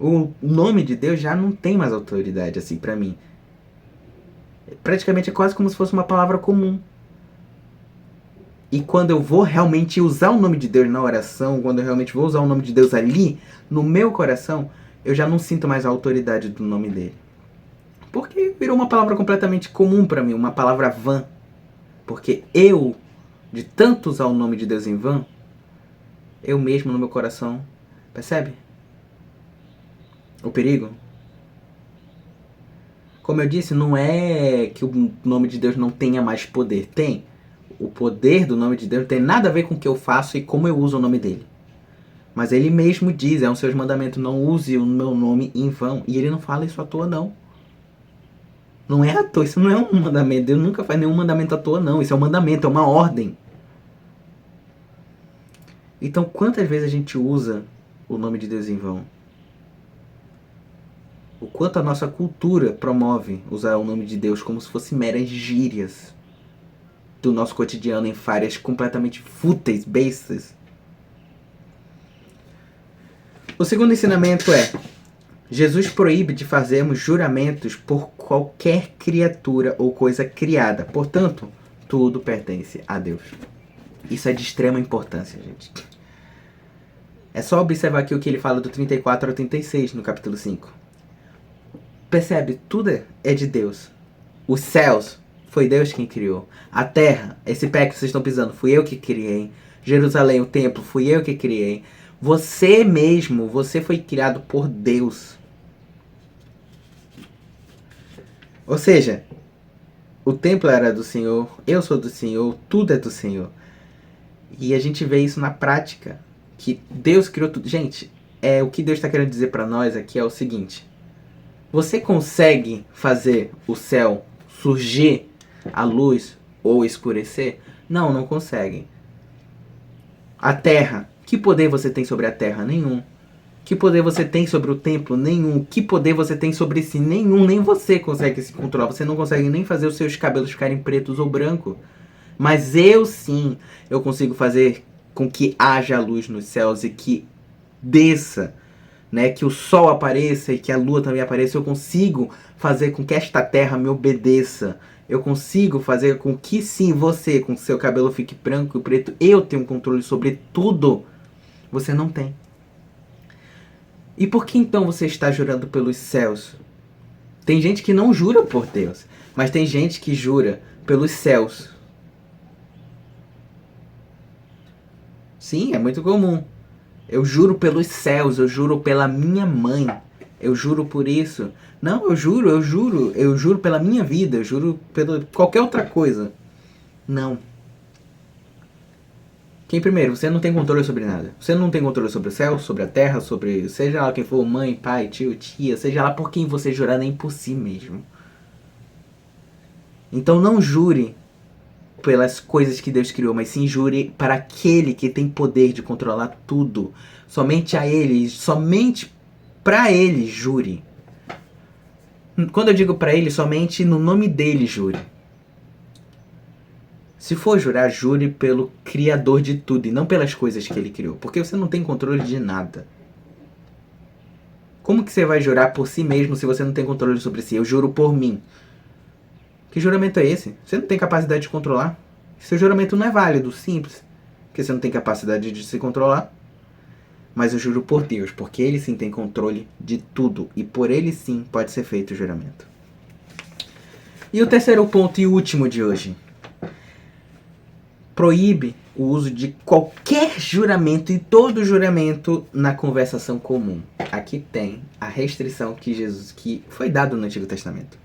[SPEAKER 1] o nome de Deus já não tem mais autoridade assim pra mim. Praticamente é quase como se fosse uma palavra comum. E quando eu vou realmente usar o nome de Deus na oração, quando eu realmente vou usar o nome de Deus ali, no meu coração, eu já não sinto mais a autoridade do nome dele. Porque virou uma palavra completamente comum para mim, uma palavra vã. Porque eu, de tanto usar o nome de Deus em vão, eu mesmo no meu coração, percebe? O perigo? Como eu disse, não é que o nome de Deus não tenha mais poder. Tem. O poder do nome de Deus não tem nada a ver com o que eu faço e como eu uso o nome dele. Mas ele mesmo diz, é um seus mandamentos, não use o meu nome em vão. E ele não fala isso à toa, não. Não é à toa, isso não é um mandamento. Deus nunca faz nenhum mandamento à toa, não. Isso é um mandamento, é uma ordem. Então, quantas vezes a gente usa o nome de Deus em vão? O quanto a nossa cultura promove usar o nome de Deus como se fosse meras gírias do nosso cotidiano em falhas completamente fúteis, bestas. O segundo ensinamento é: Jesus proíbe de fazermos juramentos por qualquer criatura ou coisa criada. Portanto, tudo pertence a Deus. Isso é de extrema importância, gente. É só observar aqui o que ele fala do 34 ao 36 no capítulo 5. Percebe? Tudo é de Deus. Os céus foi Deus quem criou. A terra, esse pé que vocês estão pisando, fui eu que criei. Jerusalém, o templo, fui eu que criei. Você mesmo, você foi criado por Deus. Ou seja, o templo era do Senhor, eu sou do Senhor, tudo é do Senhor. E a gente vê isso na prática, que Deus criou tudo. Gente, o que Deus está querendo dizer para nós aqui é o seguinte: você consegue fazer o céu surgir a luz ou escurecer? Não, não consegue. A terra, que poder você tem sobre a terra? Nenhum. Que poder você tem sobre o templo? Nenhum. Que poder você tem sobre si? Nenhum. Nem você consegue se controlar. Você não consegue nem fazer os seus cabelos ficarem pretos ou brancos. Mas eu sim, eu consigo fazer com que haja luz nos céus e que desça né, que o sol apareça e que a lua também apareça, eu consigo fazer com que esta terra me obedeça. Eu consigo fazer com que sim, você, com seu cabelo fique branco e preto, eu tenho um controle sobre tudo. Você não tem. E por que então você está jurando pelos céus? Tem gente que não jura por Deus, mas tem gente que jura pelos céus. Sim, é muito comum. Eu juro pelos céus, eu juro pela minha mãe, eu juro por isso. Não, eu juro pela minha vida, eu juro pela qualquer outra coisa. Não. Quem primeiro, você não tem controle sobre nada. Você não tem controle sobre o céu, sobre a terra, sobre seja lá quem for, mãe, pai, tio, tia, seja lá por quem você jurar, nem por si mesmo. Então não jure pelas coisas que Deus criou, mas sim jure para aquele que tem poder de controlar tudo. Somente a ele, somente para ele jure. Quando eu digo para ele, somente no nome dele jure. Se for jurar, jure pelo Criador de tudo e não pelas coisas que ele criou, porque você não tem controle de nada. Como que você vai jurar por si mesmo se você não tem controle sobre si? Eu juro por mim. Que juramento é esse? Você não tem capacidade de controlar. Seu juramento não é válido, simples. Porque você não tem capacidade de se controlar. Mas eu juro por Deus, porque ele sim tem controle de tudo. E por ele sim pode ser feito o juramento. E o terceiro ponto e último de hoje. Proíbe o uso de qualquer juramento e todo juramento na conversação comum. Aqui tem a restrição que foi dada no Antigo Testamento.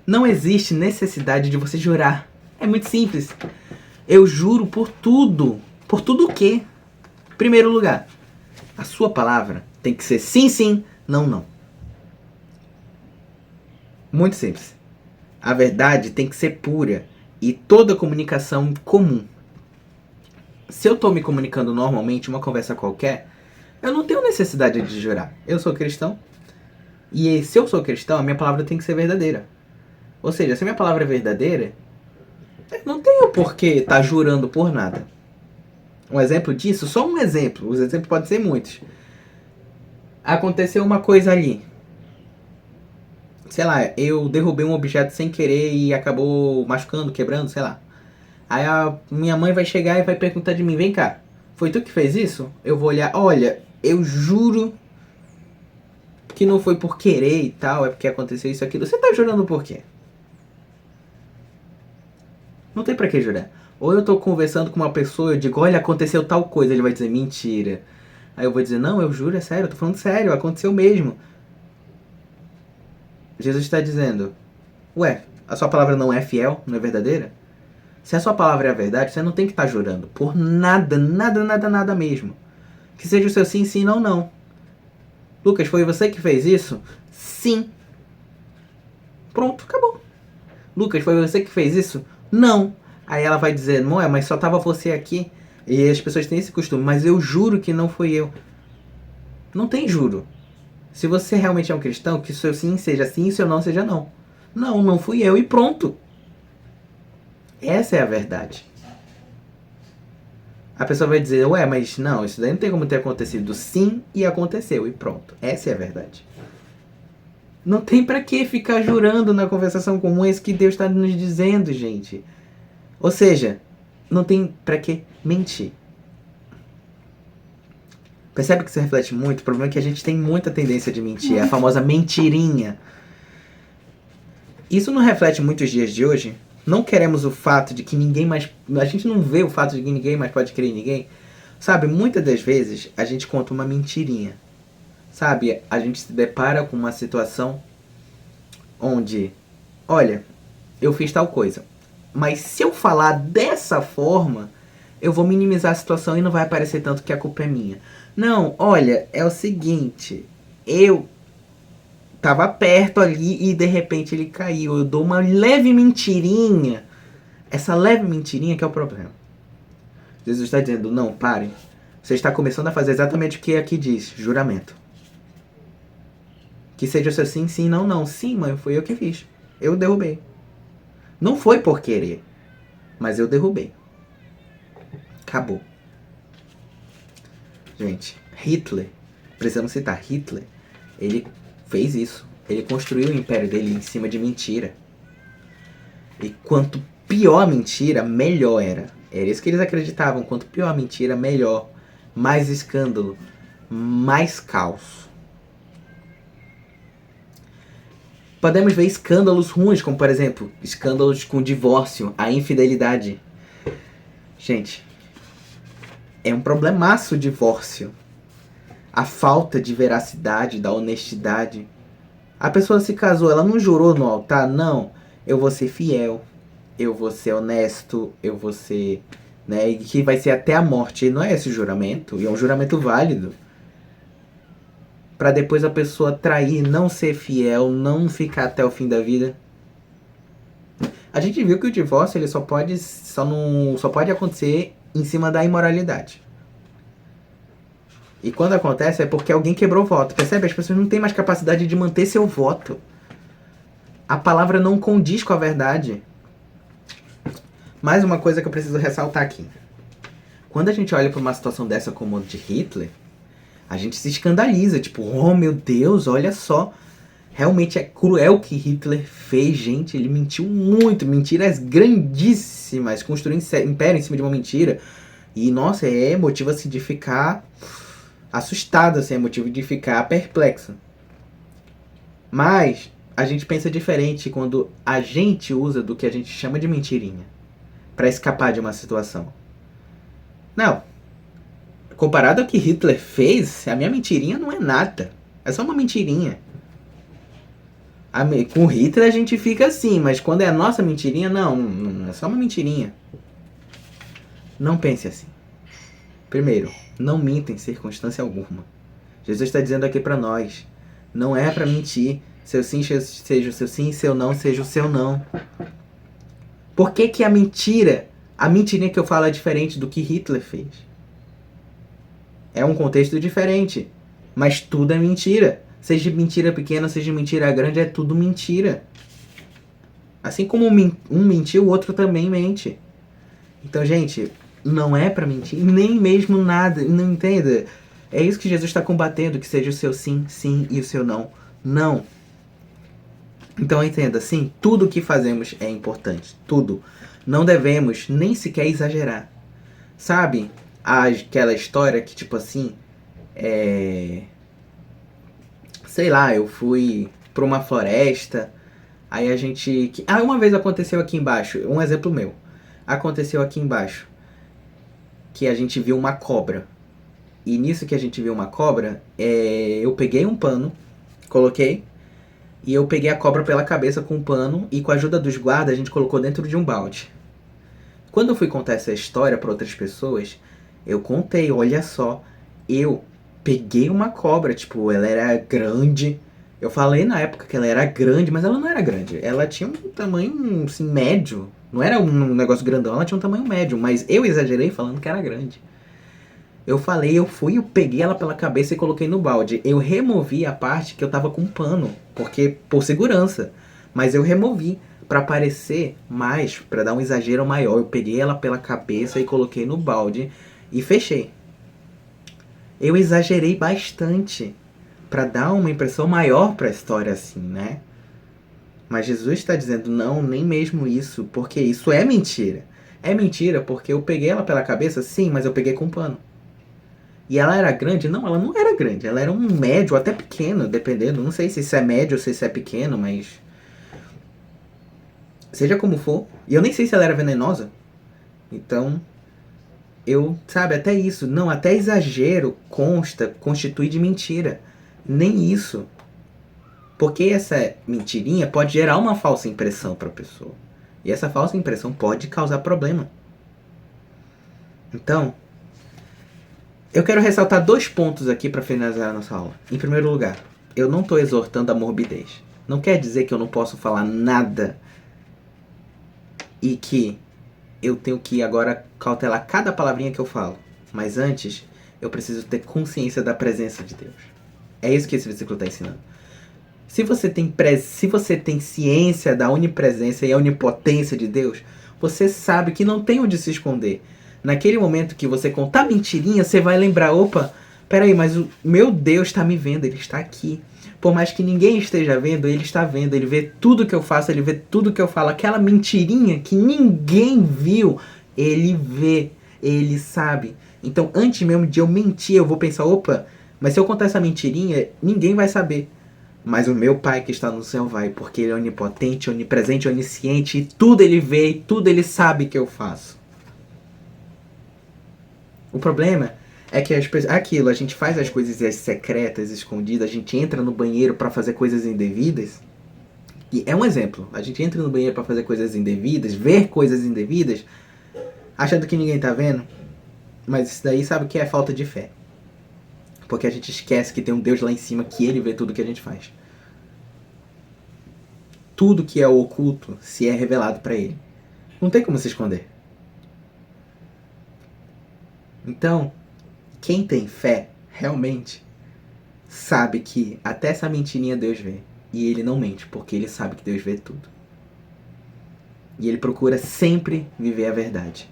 [SPEAKER 1] Não existe necessidade de você jurar. É muito simples. Eu juro por tudo. Por tudo o quê? Em primeiro lugar, a sua palavra tem que ser sim, sim, não, não. Muito simples. A verdade tem que ser pura e toda comunicação comum. Se eu estou me comunicando normalmente, uma conversa qualquer, eu não tenho necessidade de jurar. Eu sou cristão e se eu sou cristão, a minha palavra tem que ser verdadeira. Ou seja, se a minha palavra é verdadeira, eu não tenho por que estar jurando por nada. Um exemplo disso, só um exemplo, os exemplos podem ser muitos. Aconteceu uma coisa ali. Sei lá, eu derrubei um objeto sem querer e acabou machucando, quebrando, sei lá. Aí a minha mãe vai chegar e vai perguntar de mim, vem cá, foi tu que fez isso? Eu vou olhar, olha, eu juro que não foi por querer e tal, é porque aconteceu isso, aquilo. Você tá jurando por quê? Não tem pra que jurar. Ou eu tô conversando com uma pessoa, eu digo, olha, aconteceu tal coisa, ele vai dizer, mentira. Aí eu vou dizer, não, eu juro, é sério, eu tô falando sério, aconteceu mesmo. Jesus está dizendo, ué, a sua palavra não é fiel, não é verdadeira? Se a sua palavra é a verdade, você não tem que estar jurando por nada, nada, nada, nada mesmo. Que seja o seu sim, sim, não, não. Lucas, foi você que fez isso? Sim. Pronto, acabou. Lucas, foi você que fez isso? Não. Aí ela vai dizer, não é, mas só tava você aqui. E as pessoas têm esse costume, mas eu juro que não fui eu. Não tem juro. Se você realmente é um cristão, que o seu sim seja sim e o seu não seja não. Não, não fui eu e pronto. Essa é a verdade. A pessoa vai dizer, ué, mas não, isso daí não tem como ter acontecido. Sim, e aconteceu, e pronto. Essa é a verdade. Não tem pra que ficar jurando na conversação comum, é isso que Deus está nos dizendo, gente. Ou seja, não tem pra que mentir. Percebe que isso reflete muito? O problema é que a gente tem muita tendência de mentir, é a famosa mentirinha. Isso não reflete muitos dias de hoje? Não queremos o fato de que ninguém mais... A gente não vê o fato de que ninguém mais pode crer em ninguém. Sabe, muitas das vezes a gente conta uma mentirinha. Sabe, a gente se depara com uma situação onde, olha, eu fiz tal coisa, mas se eu falar dessa forma, eu vou minimizar a situação e não vai parecer tanto que a culpa é minha. Não, olha, é o seguinte, eu tava perto ali e de repente ele caiu. Eu dou uma leve mentirinha. Essa leve mentirinha que é o problema. Jesus está dizendo, não, pare. Você está começando a fazer exatamente o que aqui diz, juramento. Que seja seu sim, sim, não, não. Sim, mãe, foi eu que fiz. Eu derrubei. Não foi por querer, mas eu derrubei. Acabou. Gente, Hitler precisamos citar Hitler. Ele fez isso. Ele construiu o império dele em cima de mentira. E quanto pior a mentira, melhor era. Era isso que eles acreditavam. Quanto pior a mentira, melhor. Mais escândalo. Mais caos. Podemos ver escândalos ruins, como por exemplo, escândalos com divórcio, a infidelidade. Gente, é um problemaço o divórcio. A falta de veracidade, da honestidade. A pessoa se casou, ela não jurou no altar? Não. Eu vou ser fiel, eu vou ser honesto, eu vou ser... né, e que vai ser até a morte. E não é esse o juramento, e é um juramento válido. Pra depois a pessoa trair, não ser fiel, não ficar até o fim da vida. A gente viu que o divórcio ele só pode acontecer em cima da imoralidade. E quando acontece é porque alguém quebrou o voto. Percebe? As pessoas não têm mais capacidade de manter seu voto. A palavra não condiz com a verdade. Mais uma coisa que eu preciso ressaltar aqui. Quando a gente olha para uma situação dessa como a de Hitler, a gente se escandaliza. Tipo, oh meu Deus, olha só. Realmente é cruel o que Hitler fez, gente. Ele mentiu muito. Mentiras grandíssimas. Construiu um império em cima de uma mentira. E, nossa, é motivo assim, de ficar assustado. Assim, é motivo de ficar perplexo. Mas a gente pensa diferente quando a gente usa do que a gente chama de mentirinha para escapar de uma situação. Não. Comparado ao que Hitler fez, a minha mentirinha não é nada. É só uma mentirinha. Com Hitler a gente fica assim, mas quando é a nossa mentirinha, não é só uma mentirinha. Não pense assim. Primeiro, não minta em circunstância alguma. Jesus está dizendo aqui para nós, não é para mentir. Seu sim seja o seu sim, seu não seja o seu não. Por que a mentirinha que eu falo é diferente do que Hitler fez? É um contexto diferente, mas tudo é mentira. Seja mentira pequena, seja mentira grande, é tudo mentira. Assim como um mentiu, o outro também mente. Então, gente, não é pra mentir, nem mesmo nada, não entenda. É isso que Jesus está combatendo, que seja o seu sim, sim, e o seu não, não. Então entenda, sim, tudo que fazemos é importante, tudo. Não devemos nem sequer exagerar. Sabe, aquela história que tipo assim, sei lá, eu fui pra uma floresta, aí a gente... uma vez aconteceu aqui embaixo, um exemplo meu. Aconteceu aqui embaixo, que a gente viu uma cobra. E nisso que a gente viu uma cobra, eu peguei um pano, coloquei, e eu peguei a cobra pela cabeça com um pano, e com a ajuda dos guardas a gente colocou dentro de um balde. Quando eu fui contar essa história para outras pessoas, eu contei, olha só, eu peguei uma cobra, tipo, ela era grande. Eu falei na época que ela era grande, mas ela não era grande. Ela tinha um tamanho, assim, médio. Não era um negócio grandão, ela tinha um tamanho médio, mas eu exagerei falando que era grande. Eu peguei ela pela cabeça e coloquei no balde. Eu removi a parte que eu tava com pano, porque por segurança. Mas eu removi pra parecer mais, pra dar um exagero maior. Eu peguei ela pela cabeça e coloquei no balde e fechei. Eu exagerei bastante pra dar uma impressão maior pra história assim, né? Mas Jesus está dizendo, não, nem mesmo isso, porque isso é mentira. É mentira porque eu peguei ela pela cabeça, sim, mas eu peguei com pano. E ela era grande? Não, ela não era grande. Ela era um médio, até pequeno, dependendo. Não sei se isso é médio ou se isso é pequeno, mas... seja como for. E eu nem sei se ela era venenosa. Então, sabe, até isso. Não, até exagero constitui de mentira. Nem isso. Porque essa mentirinha pode gerar uma falsa impressão para a pessoa. E essa falsa impressão pode causar problema. Então... eu quero ressaltar 2 pontos aqui para finalizar a nossa aula. Em primeiro lugar, eu não estou exortando a morbidez. Não quer dizer que eu não posso falar nada e que eu tenho que agora cautelar cada palavrinha que eu falo. Mas antes, eu preciso ter consciência da presença de Deus. É isso que esse versículo está ensinando. Se você tem ciência da onipresença e a onipotência de Deus, você sabe que não tem onde se esconder. Naquele momento que você contar mentirinha, você vai lembrar, opa, Peraí, mas o meu Deus está me vendo, ele está aqui. Por mais que ninguém esteja vendo, ele está vendo. Ele vê tudo que eu faço, ele vê tudo que eu falo. Aquela mentirinha que ninguém viu, ele vê, ele sabe. Então, antes mesmo de eu mentir, eu vou pensar, opa, mas se eu contar essa mentirinha, ninguém vai saber. Mas o meu pai que está no céu vai, porque ele é onipotente, onipresente, onisciente, e tudo ele vê, e tudo ele sabe que eu faço. O problema é que aquilo, a gente faz as coisas secretas, escondidas, a gente entra no banheiro para fazer coisas indevidas. E é um exemplo. A gente entra no banheiro para fazer coisas indevidas, ver coisas indevidas, achando que ninguém tá vendo. Mas isso daí sabe o que é falta de fé. Porque a gente esquece que tem um Deus lá em cima que ele vê tudo que a gente faz. Tudo que é oculto se é revelado para ele. Não tem como se esconder. Então, quem tem fé, realmente, sabe que até essa mentirinha Deus vê. E ele não mente, porque ele sabe que Deus vê tudo. E ele procura sempre viver a verdade.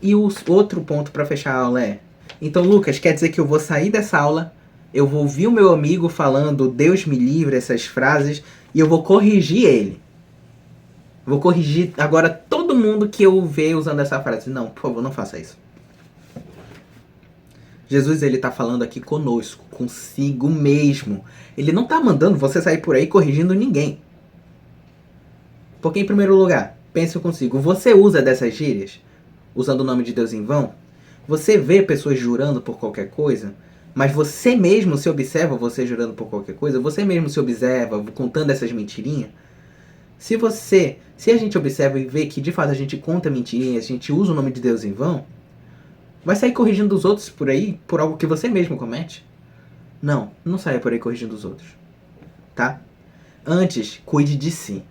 [SPEAKER 1] E o outro ponto para fechar a aula é... Então, Lucas, quer dizer que eu vou sair dessa aula, eu vou ouvir o meu amigo falando Deus me livre, essas frases, e eu vou corrigir ele. Vou corrigir agora todo mundo que eu ver usando essa frase. Não, por favor, não faça isso. Jesus, ele tá falando aqui conosco, consigo mesmo. Ele não tá mandando você sair por aí corrigindo ninguém. Porque, em primeiro lugar, pense consigo. Você usa dessas gírias, usando o nome de Deus em vão? Você vê pessoas jurando por qualquer coisa? Mas você mesmo se observa você jurando por qualquer coisa? Você mesmo se observa contando essas mentirinhas? Se a gente observa e vê que de fato a gente conta mentirinhas, a gente usa o nome de Deus em vão, vai sair corrigindo os outros por aí por algo que você mesmo comete? Não, não saia por aí corrigindo os outros. Tá? Antes, cuide de si.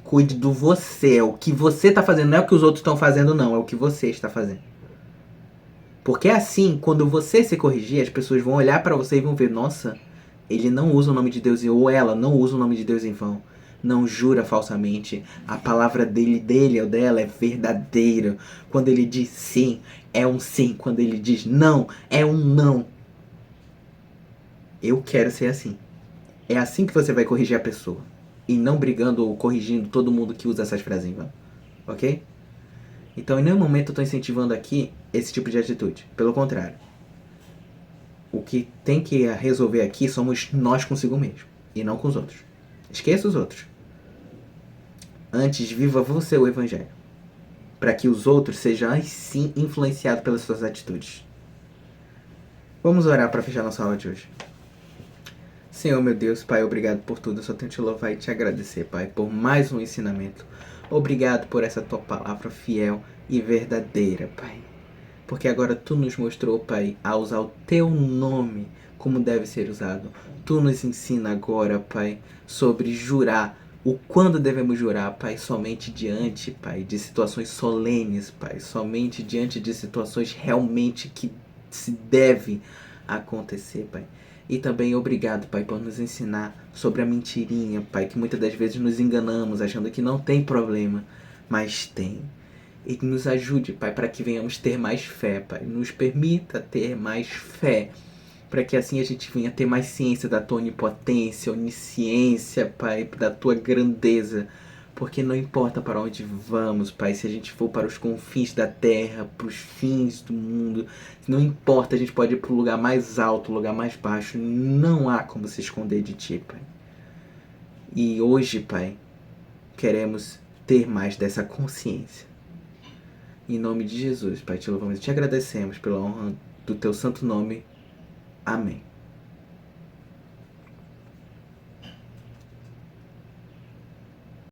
[SPEAKER 1] Cuide do você. É o que você está fazendo, não é o que os outros estão fazendo, não. É o que você está fazendo. Porque assim, quando você se corrigir, as pessoas vão olhar para você e vão ver, nossa, ele não usa o nome de Deus, ou ela não usa o nome de Deus em vão. Não jura falsamente. A palavra dele ou dela é verdadeira. Quando ele diz sim, é um sim. Quando ele diz não, é um não. Eu quero ser assim. É assim que você vai corrigir a pessoa. E não brigando ou corrigindo todo mundo que usa essas frases em vão. Ok? Então, em nenhum momento eu estou incentivando aqui esse tipo de atitude. Pelo contrário. O que tem que resolver aqui somos nós consigo mesmo. E não com os outros. Esqueça os outros. Antes, viva você o evangelho. Para que os outros sejam, assim, influenciados pelas suas atitudes. Vamos orar para fechar nossa aula de hoje. Senhor, meu Deus, Pai, obrigado por tudo. Eu só tenho que te louvar e te agradecer, Pai, por mais um ensinamento. Obrigado por essa tua palavra fiel e verdadeira, Pai. Porque agora tu nos mostrou, Pai, a usar o teu nome como deve ser usado. Tu nos ensina agora, Pai, sobre jurar. O quando devemos jurar, Pai, somente diante, Pai, de situações solenes, Pai. Somente diante de situações realmente que se deve acontecer, Pai. E também obrigado, Pai, por nos ensinar sobre a mentirinha, Pai, que muitas das vezes nos enganamos achando que não tem problema, mas tem. E nos ajude, Pai, para que venhamos ter mais fé, Pai. Nos permita ter mais fé, para que assim a gente venha ter mais ciência da tua onipotência, onisciência, Pai, da tua grandeza. Porque não importa para onde vamos, Pai, se a gente for para os confins da terra, para os fins do mundo, não importa, a gente pode ir para o lugar mais alto, o lugar mais baixo, não há como se esconder de Ti, Pai. E hoje, Pai, queremos ter mais dessa consciência. Em nome de Jesus, Pai, te louvamos e te agradecemos pela honra do Teu santo nome. Amém.